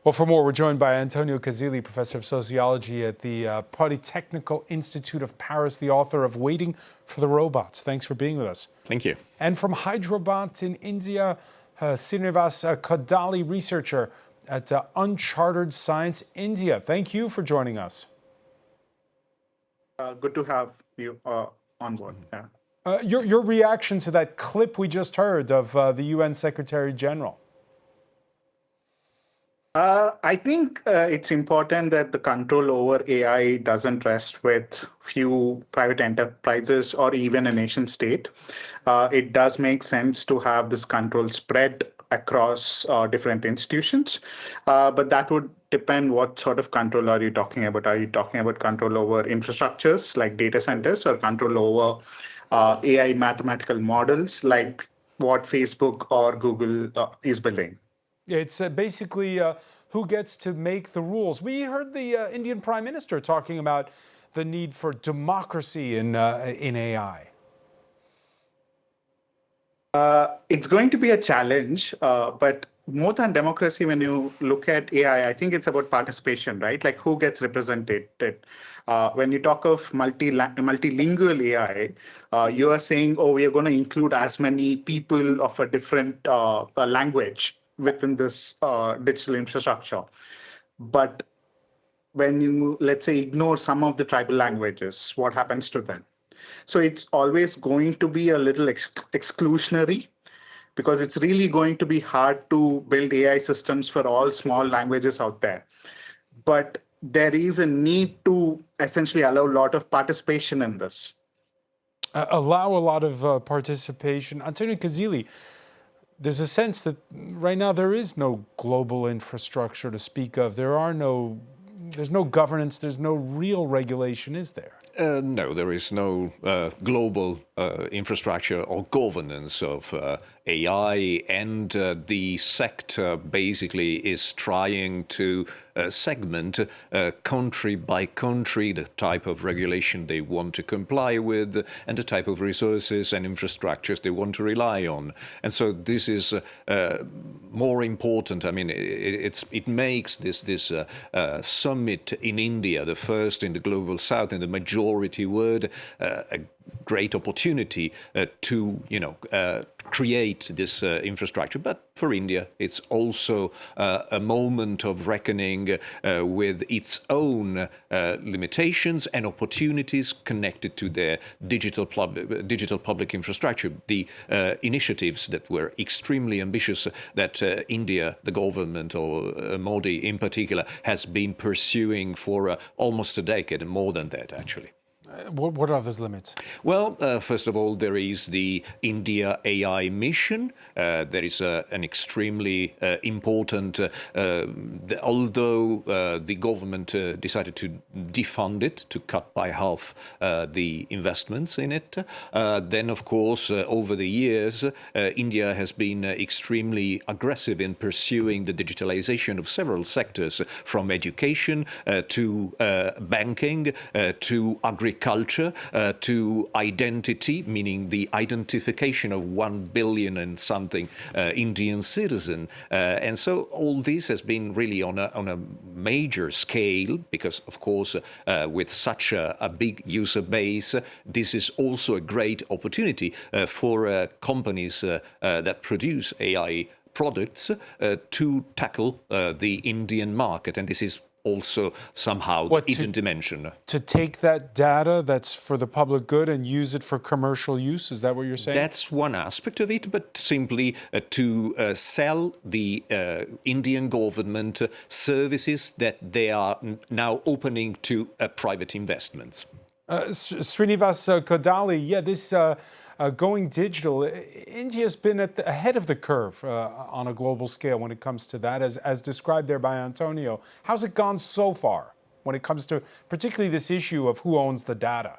Well, for more, we're joined by Antonio Casilli, professor of sociology at the Polytechnical Institute of Paris, the author of Waiting for the Robots. Thanks for being with us. Thank you. And from Hyderabad in India, Srinivas, a Kodali researcher at Uncharted Science India. Thank you for joining us. Good to have you on board. Yeah. Your reaction to that clip we just heard of the UN Secretary General? I think it's important that the control over AI doesn't rest with few private enterprises or even a nation state. It does make sense to have this control spread across different institutions, but that would depend what sort of control are you talking about. Are you talking about control over infrastructures like data centers, or control over AI mathematical models like what Facebook or Google is building? It's basically who gets to make the rules. We heard the Indian Prime Minister talking about the need for democracy in AI. It's going to be a challenge, but more than democracy, when you look at AI, I think it's about participation, right? Like who gets represented. When you talk of multilingual AI, you are saying, oh, we are going to include as many people of a different language within this digital infrastructure. But when you, let's say, ignore some of the tribal languages, what happens to them? So it's always going to be a little exclusionary, because it's really going to be hard to build AI systems for all small languages out there. But there is a need to essentially allow a lot of participation in this. Allow a lot of participation. Antonio Casilli, there's a sense that right now there is no global infrastructure to speak of. There's no governance, there's no real regulation, is there? No, there is no global infrastructure or governance of AI, and the sector basically is trying to segment country by country the type of regulation they want to comply with and the type of resources and infrastructures they want to rely on. And so this is more important. I mean, it makes this summit in India, the first in the global south, in the majority world, a great opportunity to, create this infrastructure. But for India, it's also a moment of reckoning with its own limitations and opportunities connected to their digital public infrastructure. The initiatives that were extremely ambitious that India, the government, or Modi in particular, has been pursuing for almost a decade, and more than that, actually. What are those limits? Well, first of all, there is the India AI mission. There is an extremely important, although the government decided to defund it, to cut by half the investments in it. Then, of course, over the years, India has been extremely aggressive in pursuing the digitalization of several sectors, from education to banking to agriculture, to identity, meaning the identification of 1 billion and something Indian citizen. And so all this has been really on a major scale, because, of course, with such a big user base, this is also a great opportunity for companies that produce AI products to tackle the Indian market. And this is also somehow the hidden dimension. To take that data that's for the public good and use it for commercial use, is that what you're saying? That's one aspect of it, but simply to sell the Indian government services that they are now opening to private investments. Srinivas, Kodali, this going digital, India's been ahead of the curve on a global scale when it comes to that, as described there by Antonio. How's it gone so far when it comes to particularly this issue of who owns the data?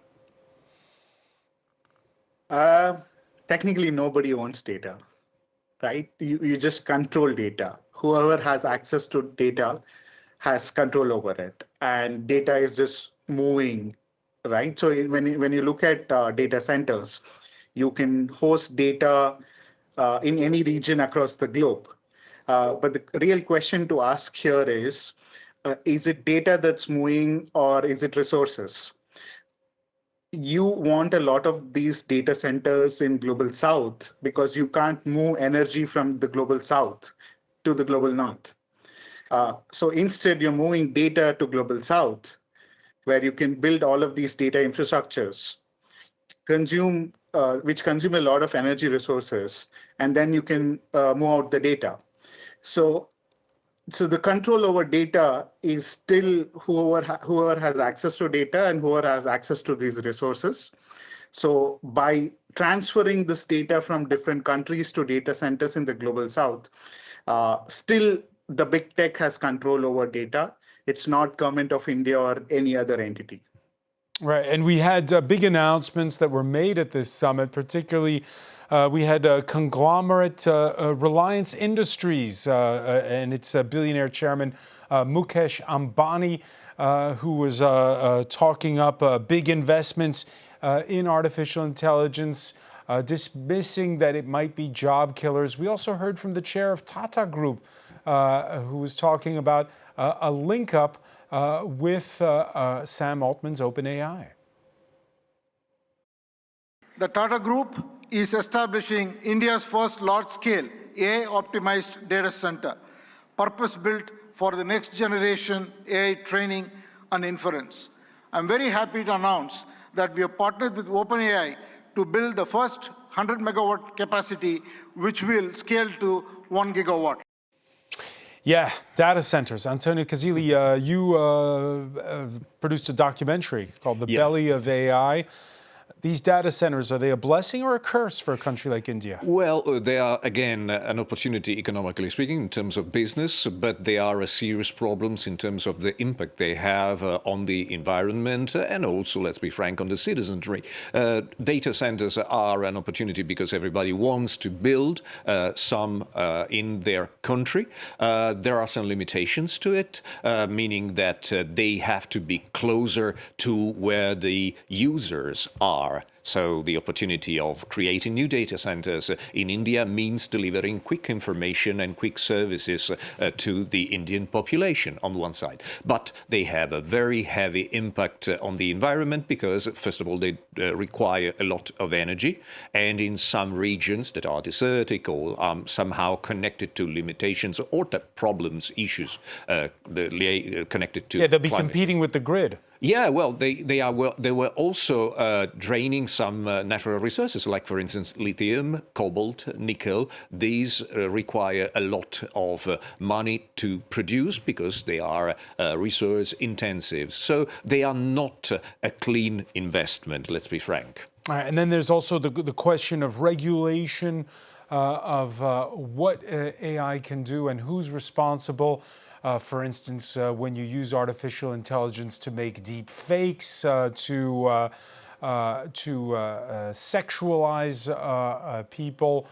Technically, nobody owns data, right? You just control data. Whoever has access to data has control over it, and data is just moving, right? So when you look at data centers, you can host data in any region across the globe. But the real question to ask here is it data that's moving or is it resources? You want a lot of these data centers in global south because you can't move energy from the global south to the global north. So instead, you're moving data to global south, where you can build all of these data infrastructures, which consume a lot of energy resources, and then you can move out the data. So the control over data is still whoever has access to data and whoever has access to these resources. So by transferring this data from different countries to data centers in the global south, still the big tech has control over data. It's not government of India or any other entity. Right, and we had big announcements that were made at this summit, particularly we had conglomerate Reliance Industries and its billionaire chairman, Mukesh Ambani, who was talking up big investments in artificial intelligence, dismissing that it might be job killers. We also heard from the chair of Tata Group, who was talking about a link up with Sam Altman's OpenAI. The Tata Group is establishing India's first large-scale AI-optimized data center, purpose-built for the next generation AI training and inference. I'm very happy to announce that we have partnered with OpenAI to build the first 100 megawatt capacity, which will scale to 1 gigawatt. Yeah, data centers. Antonio Casilli, you produced a documentary called The Belly of AI. These data centers, are they a blessing or a curse for a country like India? Well, they are, again, an opportunity economically speaking in terms of business, but they are a serious problems in terms of the impact they have on the environment and also, let's be frank, on the citizenry. Data centers are an opportunity because everybody wants to build some in their country. There are some limitations to it, meaning that they have to be closer to where the users are. So the opportunity of creating new data centers in India means delivering quick information and quick services to the Indian population on one side. But they have a very heavy impact on the environment because, first of all, they require a lot of energy. And in some regions that are desertic or somehow connected to limitations or the problems, issues connected to they'll be climate. competing with the grid. Yeah, well, they were also draining some natural resources, like, for instance, lithium, cobalt, nickel. These require a lot of money to produce because they are resource intensive. So they are not a clean investment, let's be frank. All right, and then there's also the question of regulation of what AI can do and who's responsible. For instance, when you use artificial intelligence to make deep fakes, to sexualize people,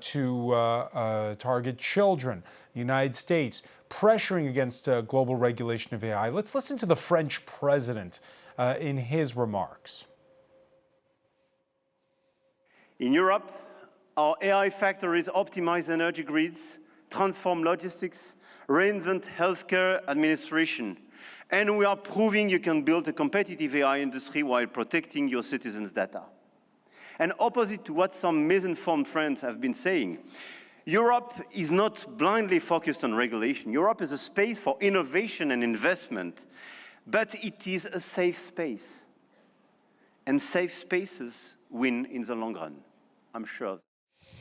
to target children, the United States pressuring against global regulation of AI. Let's listen to the French president in his remarks. In Europe, our AI factories optimize energy grids, transform logistics, reinvent healthcare administration, and we are proving you can build a competitive AI industry while protecting your citizens' data. And opposite to what some misinformed friends have been saying, Europe is not blindly focused on regulation. Europe is a space for innovation and investment, but it is a safe space. And safe spaces win in the long run, I'm sure.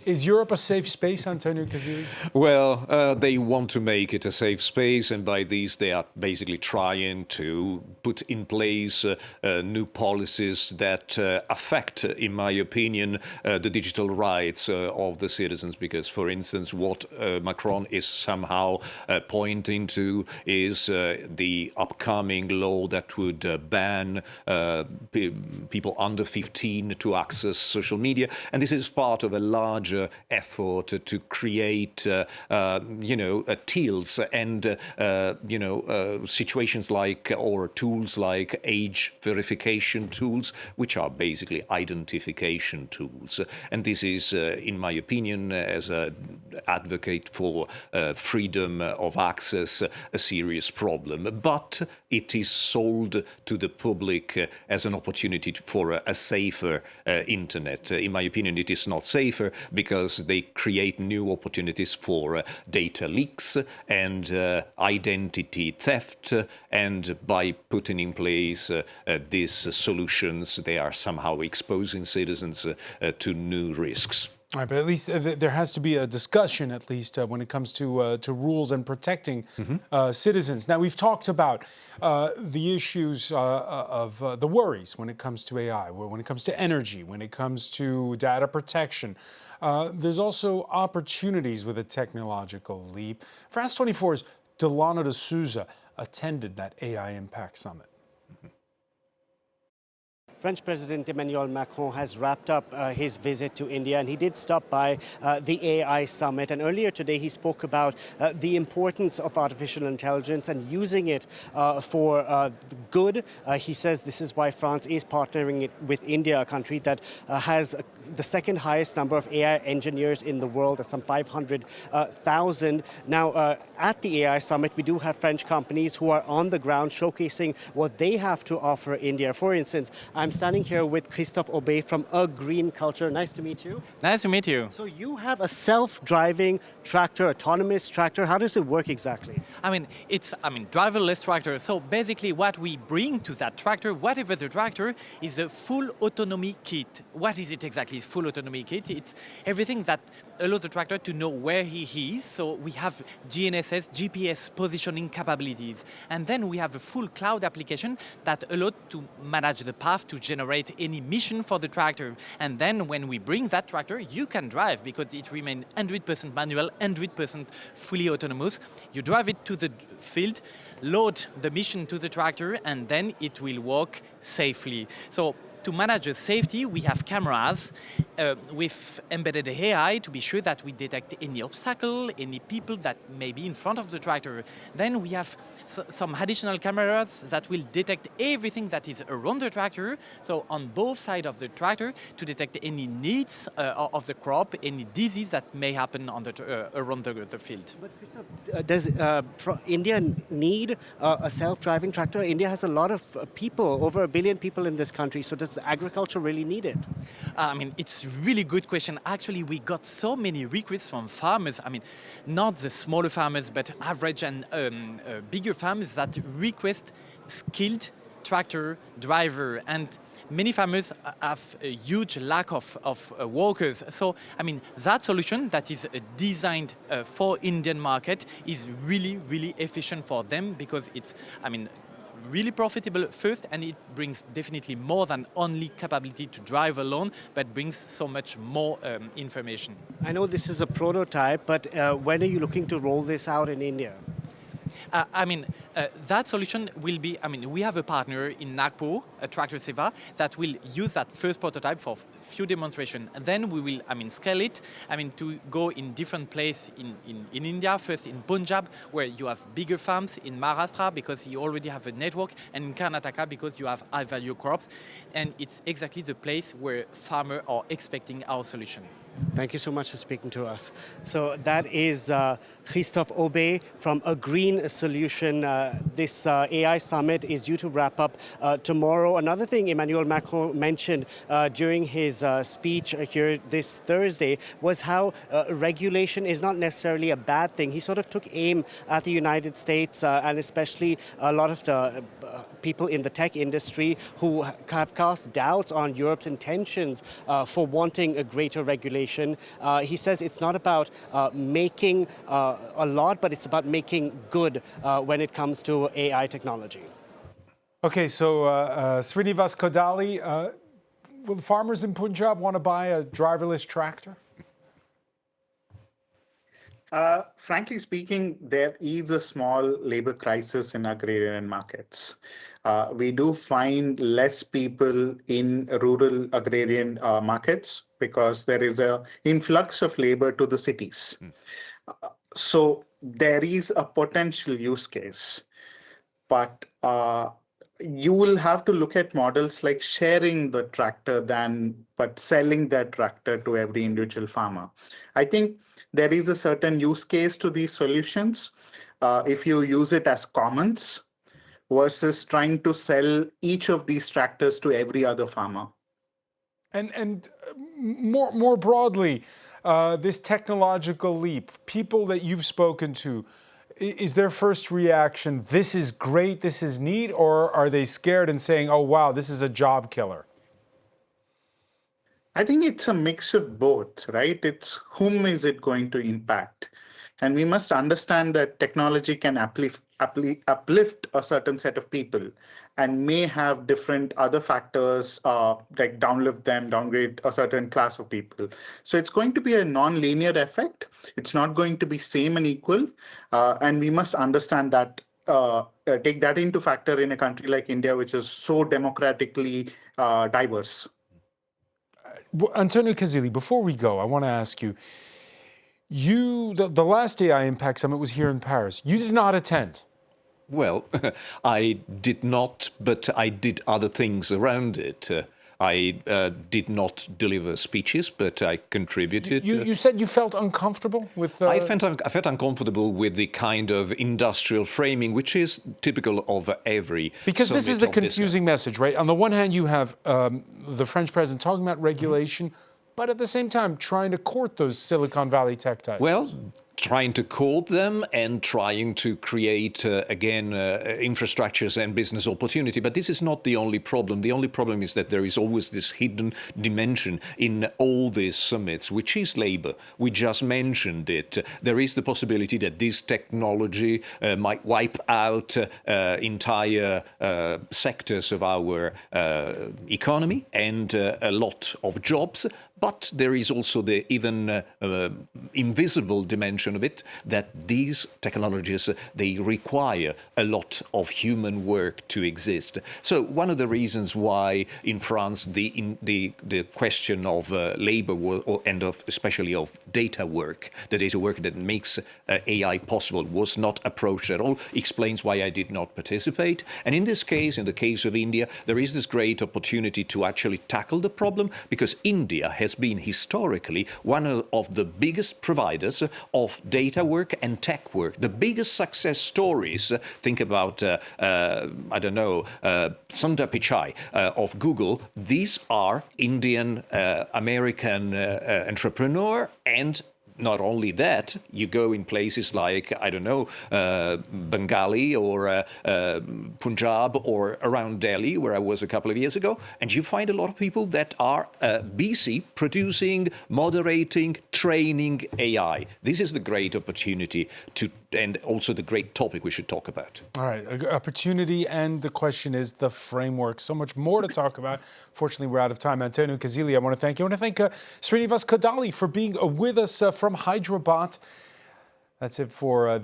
Is Europe a safe space, Antonio Casilli? Well, they want to make it a safe space, and by these they are basically trying to put in place new policies that affect, in my opinion, the digital rights of the citizens. Because, for instance, what Macron is somehow pointing to is the upcoming law that would ban people under 15 to access social media. And this is part of a larger huge effort to create, tools and, situations like, or tools like age verification tools, which are basically identification tools. And this is, in my opinion, as an advocate for freedom of access, a serious problem. But it is sold to the public as an opportunity for a safer internet. In my opinion, it is not safer because they create new opportunities for data leaks and identity theft. And by putting in place these solutions, they are somehow exposing citizens to new risks. All right, but at least there has to be a discussion, at least when it comes to rules and protecting citizens. Now, we've talked about the issues of the worries when it comes to AI, when it comes to energy, when it comes to data protection. There's also opportunities with a technological leap. France 24's Delano de Souza attended that AI Impact Summit. French President Emmanuel Macron has wrapped up his visit to India, and he did stop by the AI Summit. And earlier today, he spoke about the importance of artificial intelligence and using it for good. He says this is why France is partnering with India, a country that has the second highest number of AI engineers in the world, at some 500,000. Now, at the AI Summit, we do have French companies who are on the ground showcasing what they have to offer India. For instance, I'm standing here with Christophe Aubé from A Green Culture. Nice to meet you. Nice to meet you. So you have a self-driving tractor, autonomous tractor. How does it work exactly? It's driverless tractor. So basically what we bring to that tractor, whatever the tractor, is a full autonomy kit. What is it exactly? It's full autonomy kit. It's everything that allows the tractor to know where he is. So we have GNSS, GPS positioning capabilities. And then we have a full cloud application that allows to manage the path to generate any mission for the tractor. And then when we bring that tractor, you can drive because it remains 100% manual, 100% fully autonomous. You drive it to the field, load the mission to the tractor, and then it will walk safely. So to manage the safety, we have cameras with embedded AI to be sure that we detect any obstacle, any people that may be in front of the tractor. Then we have some additional cameras that will detect everything that is around the tractor, so on both sides of the tractor, to detect any needs of the crop, any disease that may happen on the around the field. But Christophe, does India need a self-driving tractor? India has a lot of people, over 1 billion people in this country, so does agriculture really need it? It's a really good question. Actually, we got so many requests from farmers, not the smaller farmers, but average and bigger farmers that request skilled tractor driver. And many farmers have a huge lack of workers. So, that solution that is designed for Indian market is really, really efficient for them because it's, really profitable first, and it brings definitely more than only capability to drive alone, but brings so much more information. I know this is a prototype, but when are you looking to roll this out in India? That solution will be, we have a partner in Nagpur, Tractor Seva, that will use that first prototype for few demonstrations. And then we will, scale it, to go in different places in India, first in Punjab, where you have bigger farms, in Maharashtra, because you already have a network, and in Karnataka, because you have high-value crops. And it's exactly the place where farmers are expecting our solution. Thank you so much for speaking to us. So that is Christophe Aubé from A Green Solution. This AI summit is due to wrap up tomorrow. Another thing Emmanuel Macron mentioned during his speech here this Thursday was how regulation is not necessarily a bad thing. He sort of took aim at the United States and especially a lot of the people in the tech industry who have cast doubts on Europe's intentions for wanting a greater regulation. He says it's not about making a lot, but it's about making good when it comes to AI technology. Okay, so Srinivas, Kodali, will the farmers in Punjab want to buy a driverless tractor? Frankly speaking, there is a small labor crisis in agrarian markets. We do find less people in rural agrarian markets because there is an influx of labor to the cities. So there is a potential use case, but you will have to look at models like sharing the tractor but selling that tractor to every individual farmer. I think there is a certain use case to these solutions if you use it as commons versus trying to sell each of these tractors to every other farmer. And more broadly, this technological leap, people that you've spoken to, is their first reaction, this is great, this is neat, or are they scared and saying, oh, wow, this is a job killer? I think it's a mix of both, right? It's whom is it going to impact? And we must understand that technology can uplift a certain set of people and may have different other factors like downgrade a certain class of people. So it's going to be a non-linear effect. It's not going to be same and equal. And we must understand that, take that into factor in a country like India, which is so democratically diverse. Antonio Casilli, before we go, I want to ask you, the last AI Impact Summit was here in Paris. You did not attend. Well, I did not, but I did other things around it. I did not deliver speeches, but I contributed. You said you felt uncomfortable with... I felt uncomfortable with the kind of industrial framing, which is typical of every Because this is the summit of this confusing message, right? On the one hand, you have the French president talking about regulation, but at the same time trying to court those Silicon Valley tech types. Well, trying to court them and trying to create, infrastructures and business opportunity. But this is not the only problem. The only problem is that there is always this hidden dimension in all these summits, which is labor. We just mentioned it. There is the possibility that this technology might wipe out entire sectors of our economy and a lot of jobs. But there is also the even invisible dimension of it, that these technologies, they require a lot of human work to exist. So one of the reasons why in France the question of labor and especially of data work, the data work that makes AI possible, was not approached at all, explains why I did not participate. And in this case, in the case of India, there is this great opportunity to actually tackle the problem, because India has been historically one of the biggest providers of data work and tech work. The biggest success stories, think about, Sundar Pichai of Google, these are Indian American entrepreneur. And not only that, you go in places like, Bengali or Punjab or around Delhi, where I was a couple of years ago, and you find a lot of people that are busy producing, moderating, training AI. This is the great opportunity and also the great topic we should talk about. All right, opportunity, and the question is the framework. So much more to talk about. Fortunately, we're out of time. Antonio Casilli, I want to thank you. I want to thank Srinivas Kodali for being with us from Hyderabad. That's it for